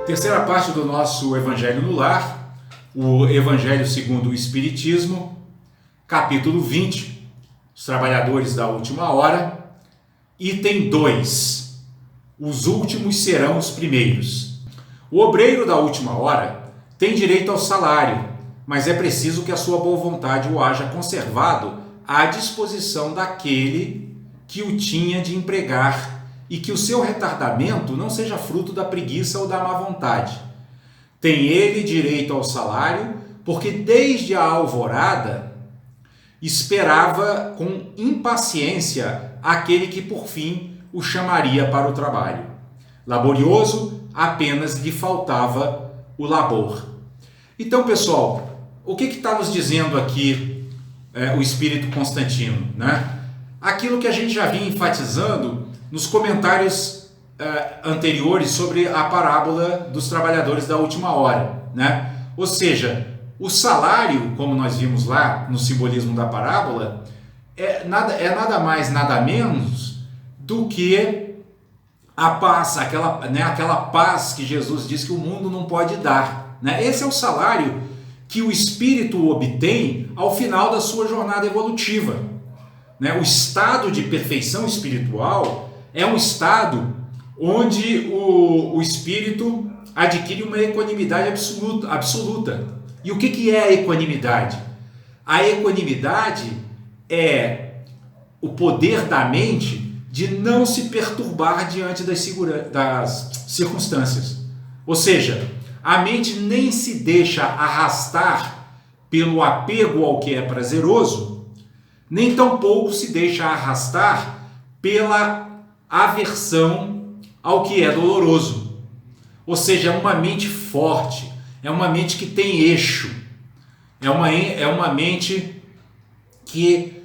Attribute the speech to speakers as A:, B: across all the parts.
A: Terceira parte do nosso Evangelho no Lar, o Evangelho segundo o Espiritismo, capítulo 20, os trabalhadores da última hora, item 2, os últimos serão os primeiros. O obreiro da última hora tem direito ao salário, mas é preciso que a sua boa vontade o haja conservado à disposição daquele que o tinha de empregar e que o seu retardamento não seja fruto da preguiça ou da má vontade. Tem ele direito ao salário, porque desde a alvorada esperava com impaciência aquele que por fim o chamaria para o trabalho. Laborioso, apenas lhe faltava o labor. Então, pessoal, o que está nos dizendo aqui o Espírito Constantino, né? Aquilo que a gente já vinha enfatizando nos comentários anteriores sobre a parábola dos trabalhadores da última hora, né? Ou seja, o salário, como nós vimos lá no simbolismo da parábola, é nada mais, nada menos do que a paz, aquela paz que Jesus diz que o mundo não pode dar, né? Esse é o salário que o espírito obtém ao final da sua jornada evolutiva, né? O estado de perfeição espiritual é um estado onde o espírito adquire uma equanimidade absoluta. E o que é a equanimidade? A equanimidade é o poder da mente de não se perturbar diante das circunstâncias. Ou seja, a mente nem se deixa arrastar pelo apego ao que é prazeroso, nem tampouco se deixa arrastar pela aversão ao que é doloroso. Ou seja, é uma mente forte, é uma mente que tem eixo, é uma mente que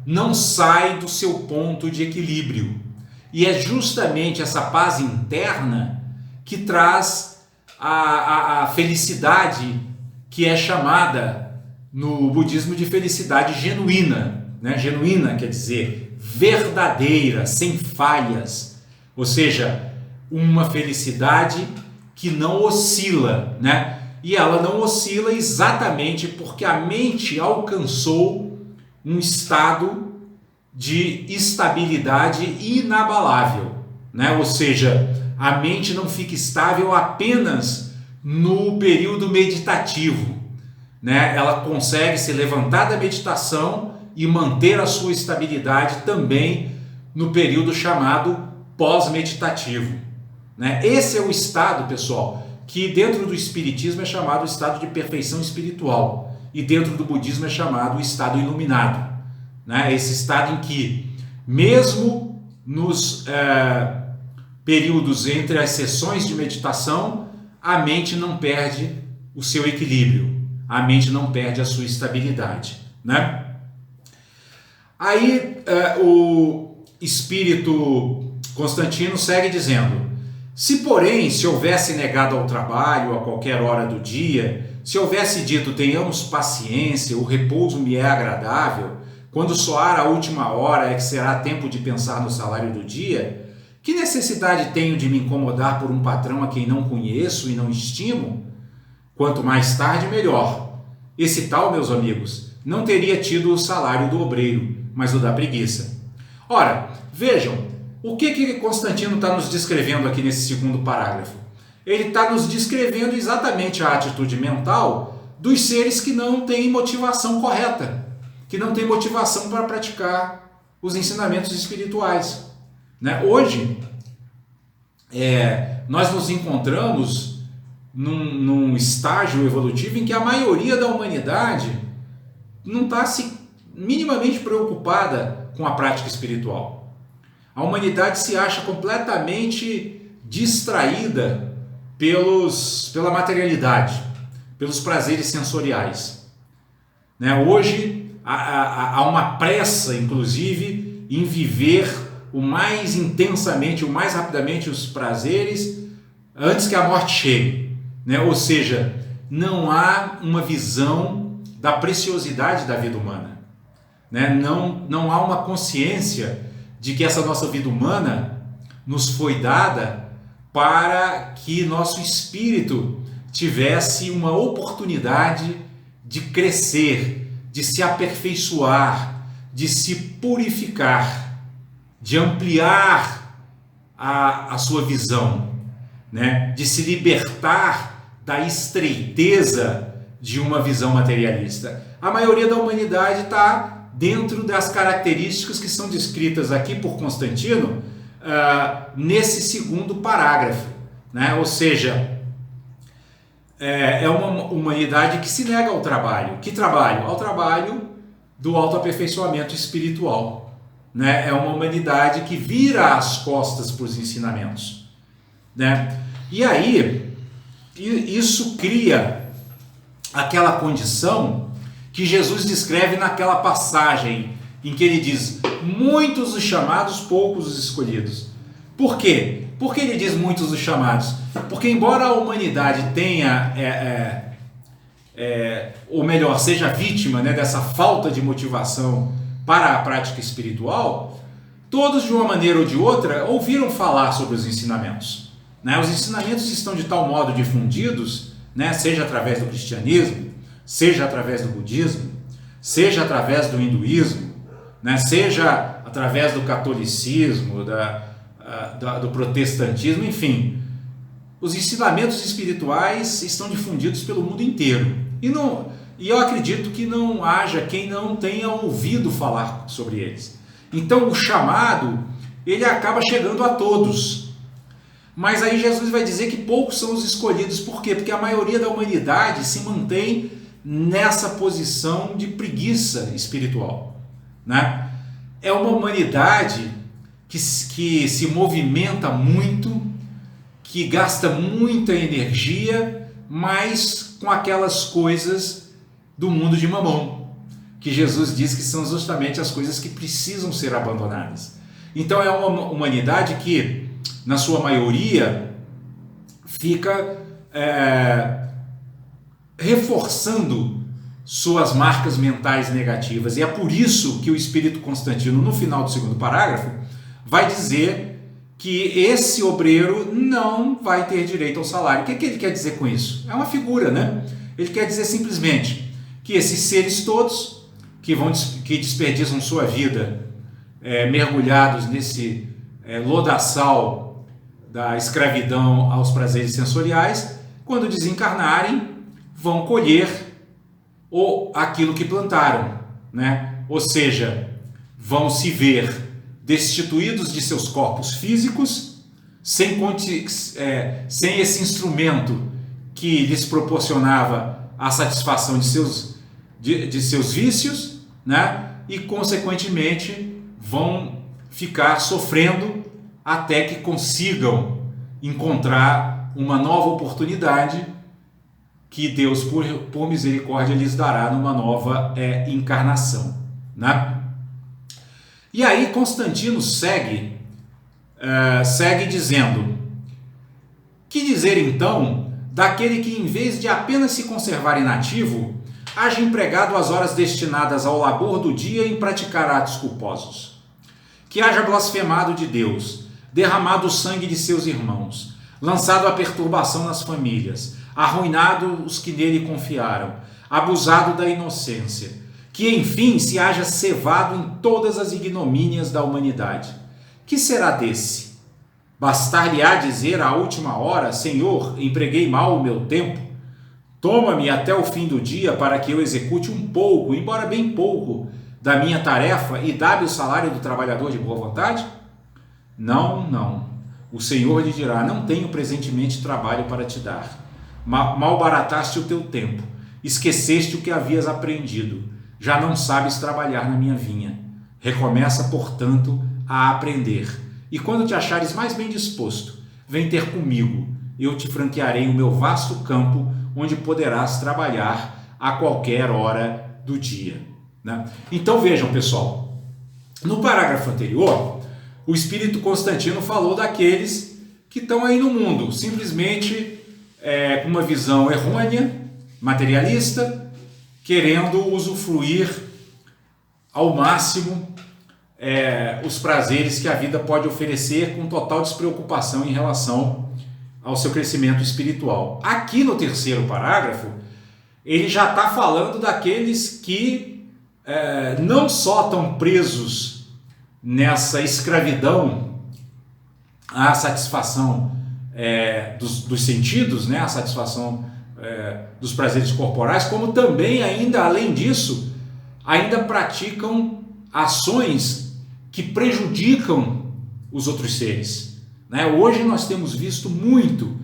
A: não sai do seu ponto de equilíbrio. E é justamente essa paz interna que traz a felicidade que é chamada no budismo de felicidade genuína, né? Genuína quer dizer verdadeira, sem falhas, ou seja, uma felicidade que não oscila, né? E ela não oscila exatamente porque a mente alcançou um estado de estabilidade inabalável, né? Ou seja, a mente não fica estável apenas no período meditativo, né? Ela consegue se levantar da meditação e manter a sua estabilidade também no período chamado pós-meditativo, né? Esse é o estado, pessoal, que dentro do espiritismo é chamado estado de perfeição espiritual e dentro do budismo é chamado estado iluminado, né? Esse estado em que, mesmo nos períodos entre as sessões de meditação, a mente não perde o seu equilíbrio, a mente não perde a sua estabilidade, né? Aí o Espírito Constantino segue dizendo: se porém se houvesse negado ao trabalho a qualquer hora do dia, se houvesse dito tenhamos paciência, o repouso me é agradável, quando soar a última hora é que será tempo de pensar no salário do dia, que necessidade tenho de me incomodar por um patrão a quem não conheço e não estimo? Quanto mais tarde, melhor. Esse tal, meus amigos, não teria tido o salário do obreiro, mas o da preguiça. Ora, vejam, o que Constantino está nos descrevendo aqui nesse segundo parágrafo? Ele está nos descrevendo exatamente a atitude mental dos seres que não têm motivação correta, que não têm motivação para praticar os ensinamentos espirituais, né? Hoje, nós nos encontramos num estágio evolutivo em que a maioria da humanidade não está minimamente preocupada com a prática espiritual. A humanidade se acha completamente distraída pela materialidade, pelos prazeres sensoriais, né? Hoje há uma pressa, inclusive, em viver o mais intensamente, o mais rapidamente os prazeres antes que a morte chegue, né? Ou seja, não há uma visão da preciosidade da vida humana, né? Não há uma consciência de que essa nossa vida humana nos foi dada para que nosso espírito tivesse uma oportunidade de crescer, de se aperfeiçoar, de se purificar, de ampliar a sua visão, né? De se libertar da estreiteza de uma visão materialista. A maioria da humanidade está dentro das características que são descritas aqui por Constantino nesse segundo parágrafo, né? Ou seja, é uma humanidade que se nega ao trabalho. Que trabalho? Ao trabalho do autoaperfeiçoamento espiritual, né? É uma humanidade que vira as costas para os ensinamentos, né? E aí, isso cria aquela condição que Jesus descreve naquela passagem em que ele diz: muitos os chamados, poucos os escolhidos. Por quê? Por que ele diz muitos os chamados? Porque embora a humanidade tenha, ou melhor, seja vítima, né, dessa falta de motivação para a prática espiritual, todos de uma maneira ou de outra ouviram falar sobre os ensinamentos, né? Os ensinamentos estão de tal modo difundidos, né, seja através do cristianismo, seja através do budismo, seja através do hinduísmo, né, seja através do catolicismo, do protestantismo, enfim, os ensinamentos espirituais estão difundidos pelo mundo inteiro. E eu acredito que não haja quem não tenha ouvido falar sobre eles. Então o chamado, ele acaba chegando a todos. Mas aí Jesus vai dizer que poucos são os escolhidos. Por quê? Porque a maioria da humanidade se mantém nessa posição de preguiça espiritual, né? É uma humanidade que se movimenta muito, que gasta muita energia, mas com aquelas coisas do mundo de Mamon, que Jesus diz que são justamente as coisas que precisam ser abandonadas. Então é uma humanidade que, na sua maioria, fica reforçando suas marcas mentais negativas. E é por isso que o Espírito Constantino, no final do segundo parágrafo, vai dizer que esse obreiro não vai ter direito ao salário. O que ele quer dizer com isso? É uma figura, né? Ele quer dizer simplesmente que esses seres todos que desperdiçam sua vida mergulhados nesse lodaçal da escravidão aos prazeres sensoriais, quando desencarnarem, vão colher aquilo que plantaram, né? Ou seja, vão se ver destituídos de seus corpos físicos, sem esse instrumento que lhes proporcionava a satisfação de seus vícios, né? E consequentemente vão ficar sofrendo até que consigam encontrar uma nova oportunidade que Deus, por misericórdia, lhes dará numa nova encarnação, né? E aí Constantino segue dizendo: que dizer então daquele que, em vez de apenas se conservar inativo, haja empregado as horas destinadas ao labor do dia em praticar atos culposos? Que haja blasfemado de Deus, derramado o sangue de seus irmãos, lançado a perturbação nas famílias, arruinado os que nele confiaram, abusado da inocência, que enfim se haja cevado em todas as ignomínias da humanidade. Que será desse? Bastar-lhe-á dizer à última hora: Senhor, empreguei mal o meu tempo, toma-me até o fim do dia para que eu execute um pouco, embora bem pouco, da minha tarefa e dá-me o salário do trabalhador de boa vontade? Não, não. O Senhor lhe dirá: não tenho presentemente trabalho para te dar. Malbarataste o teu tempo, esqueceste o que havias aprendido, já não sabes trabalhar na minha vinha. Recomeça, portanto, a aprender. E quando te achares mais bem disposto, vem ter comigo. Eu te franquearei o meu vasto campo, onde poderás trabalhar a qualquer hora do dia, né? Então vejam, pessoal, no parágrafo anterior, o Espírito Constantino falou daqueles que estão aí no mundo, simplesmente com uma visão errônea, materialista, querendo usufruir ao máximo os prazeres que a vida pode oferecer, com total despreocupação em relação ao seu crescimento espiritual. Aqui no terceiro parágrafo, ele já está falando daqueles que não só estão presos nessa escravidão à satisfação dos sentidos, né, à satisfação dos prazeres corporais, como também ainda, além disso, ainda praticam ações que prejudicam os outros seres. Né? Hoje nós temos visto muito,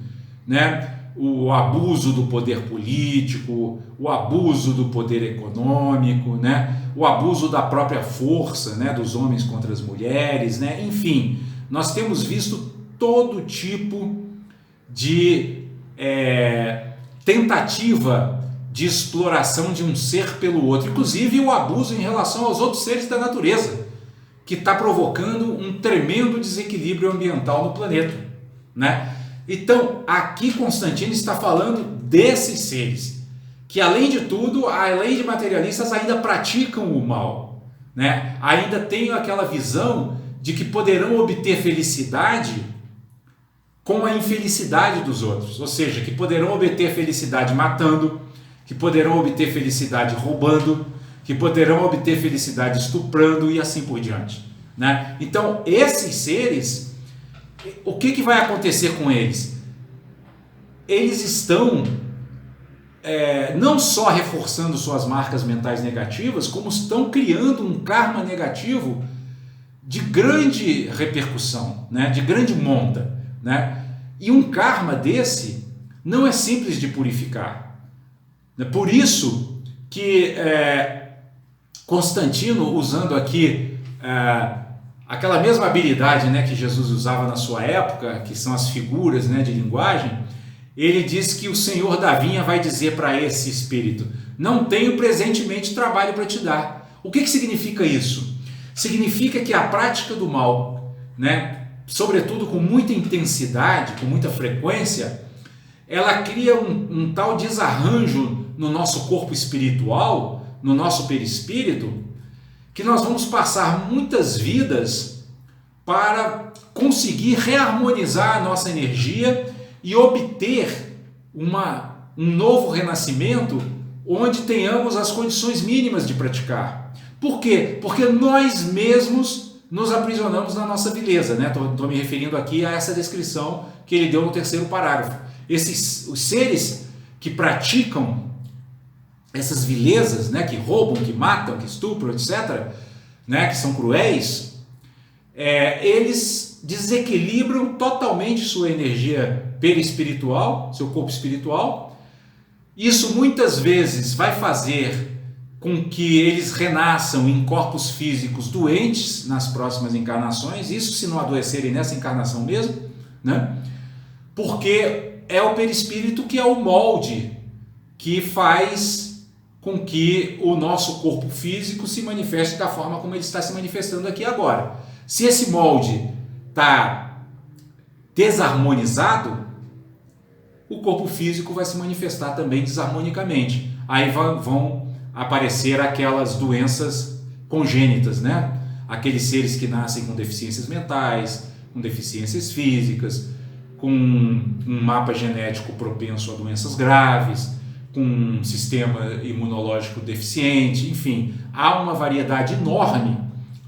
A: né, o abuso do poder político, o abuso do poder econômico, né, o abuso da própria força, né, dos homens contra as mulheres, né, enfim, nós temos visto todo tipo de tentativa de exploração de um ser pelo outro, inclusive o abuso em relação aos outros seres da natureza, que está provocando um tremendo desequilíbrio ambiental no planeta, né? Então, aqui Constantino está falando desses seres, que além de tudo, além de materialistas, ainda praticam o mal, né? Ainda têm aquela visão de que poderão obter felicidade com a infelicidade dos outros, ou seja, que poderão obter felicidade matando, que poderão obter felicidade roubando, que poderão obter felicidade estuprando e assim por diante, né? Então, esses seres, o que vai acontecer com eles? Eles estão não só reforçando suas marcas mentais negativas, como estão criando um karma negativo de grande repercussão, né? De grande monta, né? E um karma desse não é simples de purificar. Por isso que Constantino, usando aqui aquela mesma habilidade, né, que Jesus usava na sua época, que são as figuras, né, de linguagem, ele diz que o Senhor da vinha vai dizer para esse espírito: não tenho presentemente trabalho para te dar. O que significa isso? Significa que a prática do mal, né, sobretudo com muita intensidade, com muita frequência, ela cria um tal desarranjo no nosso corpo espiritual, no nosso perispírito, que nós vamos passar muitas vidas para conseguir reharmonizar a nossa energia e obter um novo renascimento onde tenhamos as condições mínimas de praticar. Por quê? Porque nós mesmos nos aprisionamos na nossa vileza, né? Estou me referindo aqui a essa descrição que ele deu no terceiro parágrafo. Os seres que praticam essas vilezas, né, que roubam, que matam, que estupram, etc., né, que são cruéis, eles desequilibram totalmente sua energia perispiritual, seu corpo espiritual. Isso muitas vezes vai fazer com que eles renasçam em corpos físicos doentes nas próximas encarnações, isso se não adoecerem nessa encarnação mesmo, né? Porque é o perispírito que é o molde que faz com que o nosso corpo físico se manifeste da forma como ele está se manifestando aqui agora. Se esse molde está desarmonizado, o corpo físico vai se manifestar também desarmonicamente. Aí vão aparecer aquelas doenças congênitas, né? Aqueles seres que nascem com deficiências mentais, com deficiências físicas, com um mapa genético propenso a doenças graves, com um sistema imunológico deficiente, enfim, há uma variedade enorme,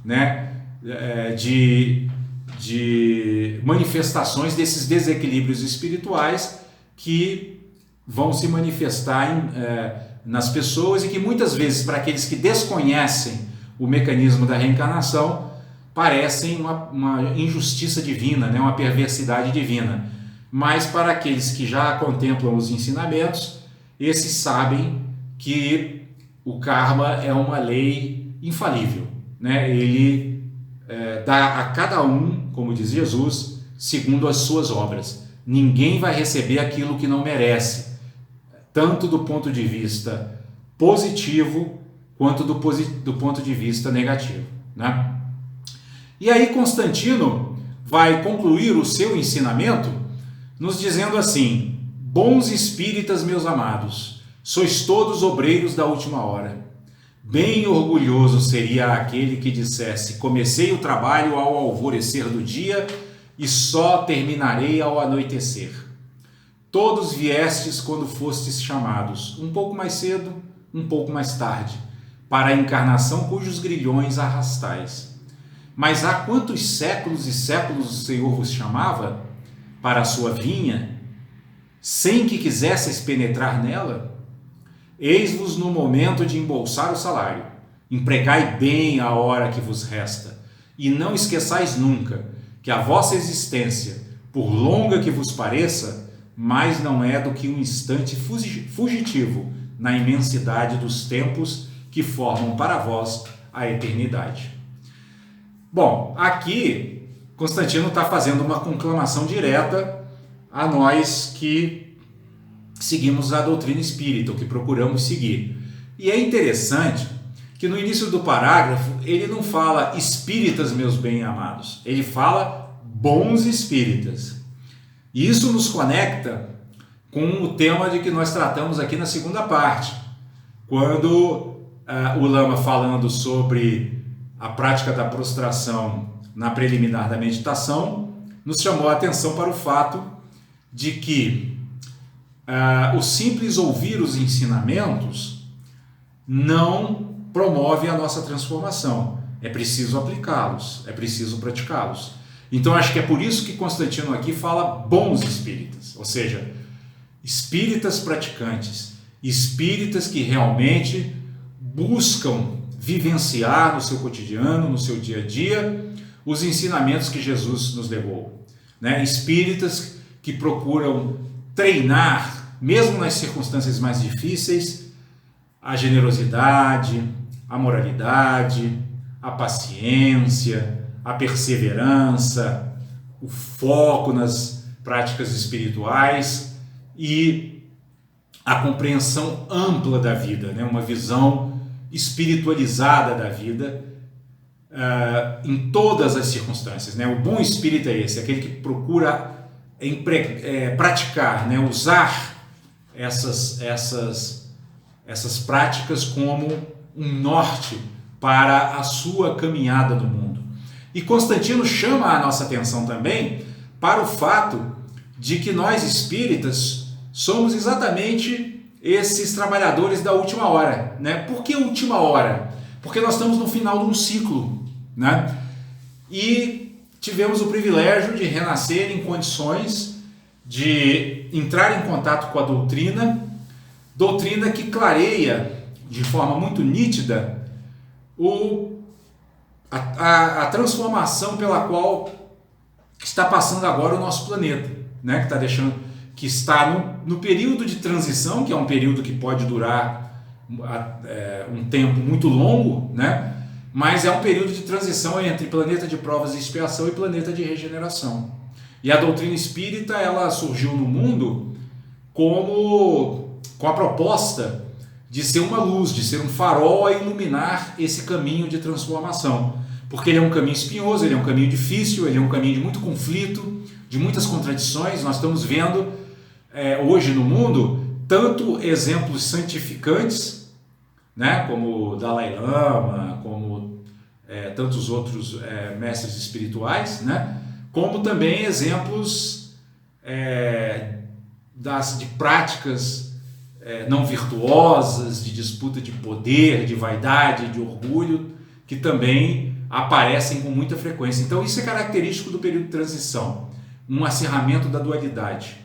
A: né, de manifestações desses desequilíbrios espirituais que vão se manifestar nas pessoas e que muitas vezes, para aqueles que desconhecem o mecanismo da reencarnação, parecem uma injustiça divina, né? Uma perversidade divina. Mas para aqueles que já contemplam os ensinamentos, esses sabem que o karma é uma lei infalível, né? Ele dá a cada um, como diz Jesus, segundo as suas obras. Ninguém vai receber aquilo que não merece, tanto do ponto de vista positivo quanto do ponto de vista negativo, né? E aí Constantino vai concluir o seu ensinamento nos dizendo assim: bons espíritas, meus amados, sois todos obreiros da última hora. Bem orgulhoso seria aquele que dissesse: comecei o trabalho ao alvorecer do dia e só terminarei ao anoitecer. todos viestes quando fostes chamados, um pouco mais cedo, um pouco mais tarde, para a encarnação cujos grilhões arrastais. Mas há quantos séculos e séculos o Senhor vos chamava para a sua vinha, sem que quisesseis penetrar nela? Eis-vos no momento de embolsar o salário. Empregai bem a hora que vos resta, e não esqueçais nunca que a vossa existência, por longa que vos pareça, mais não é do que um instante fugitivo na imensidade dos tempos que formam para vós a eternidade. Bom, aqui Constantino está fazendo uma conclamação direta a nós que seguimos a doutrina espírita, ou que procuramos seguir. E é interessante que no início do parágrafo ele não fala espíritas, meus bem-amados, ele fala bons espíritas. E isso nos conecta com o tema de que nós tratamos aqui na segunda parte, quando o Lama, falando sobre a prática da prostração na preliminar da meditação, nos chamou a atenção para o fato de que o simples ouvir os ensinamentos não promove a nossa transformação. É preciso aplicá-los, é preciso praticá-los. Então acho que é por isso que Constantino aqui fala bons espíritas, ou seja, espíritas praticantes, espíritas que realmente buscam vivenciar no seu cotidiano, no seu dia a dia, os ensinamentos que Jesus nos legou, né? Espíritas que procuram treinar, mesmo nas circunstâncias mais difíceis, a generosidade, a moralidade, a paciência, a perseverança, o foco nas práticas espirituais e a compreensão ampla da vida, né? Uma visão espiritualizada da vida em todas as circunstâncias, né? O bom espírito é esse, aquele que procura praticar, né? Usar essas práticas como um norte para a sua caminhada no mundo. E Constantino chama a nossa atenção também para o fato de que nós espíritas somos exatamente esses trabalhadores da última hora, né? Por que última hora? Porque nós estamos no final de um ciclo, né? E tivemos o privilégio de renascer em condições de entrar em contato com a doutrina que clareia de forma muito nítida a transformação pela qual está passando agora o nosso planeta, né? Que está no período de transição, que é um período que pode durar um tempo muito longo, né? Mas é um período de transição entre planeta de provas e expiação e planeta de regeneração. E a doutrina espírita, ela surgiu no mundo com a proposta de ser uma luz, de ser um farol a iluminar esse caminho de transformação. Porque ele é um caminho espinhoso, ele é um caminho difícil, ele é um caminho de muito conflito, de muitas contradições. Nós estamos vendo hoje no mundo tanto exemplos santificantes, né, como Dalai Lama, como tantos outros mestres espirituais, né, como também exemplos de práticas não virtuosas, de disputa de poder, de vaidade, de orgulho, que também aparecem com muita frequência. Então isso é característico do período de transição, um acirramento da dualidade.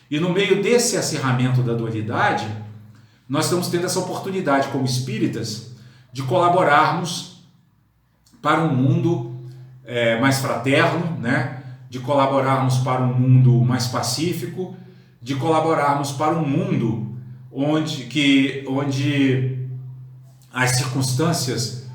A: E no meio desse acirramento da dualidade, nós estamos tendo essa oportunidade como espíritas de colaborarmos para um mundo mais fraterno, né? De colaborarmos para um mundo mais pacífico, de colaborarmos para um mundo onde as circunstâncias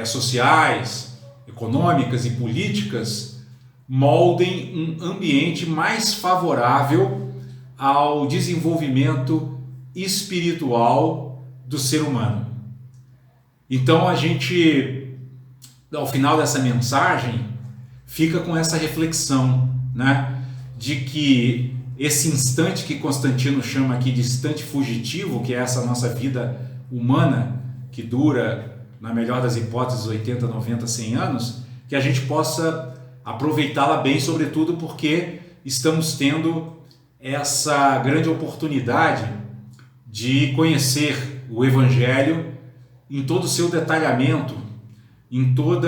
A: sociais, econômicas e políticas moldem um ambiente mais favorável ao desenvolvimento espiritual do ser humano. Então a gente, ao final dessa mensagem, fica com essa reflexão, né, de que esse instante que Constantino chama aqui de instante fugitivo, que é essa nossa vida humana, que dura, na melhor das hipóteses, 80, 90, 100 anos, que a gente possa aproveitá-la bem, sobretudo porque estamos tendo essa grande oportunidade de conhecer o Evangelho em todo o seu detalhamento, em todo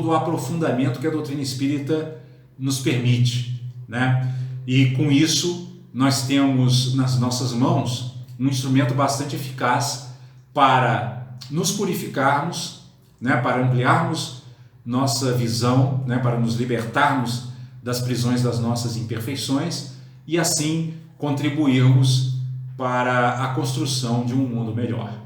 A: o aprofundamento que a doutrina espírita nos permite, né? E com isso nós temos nas nossas mãos um instrumento bastante eficaz para nos purificarmos, né? Para ampliarmos nossa visão, né? Para nos libertarmos das prisões das nossas imperfeições e assim contribuirmos para a construção de um mundo melhor.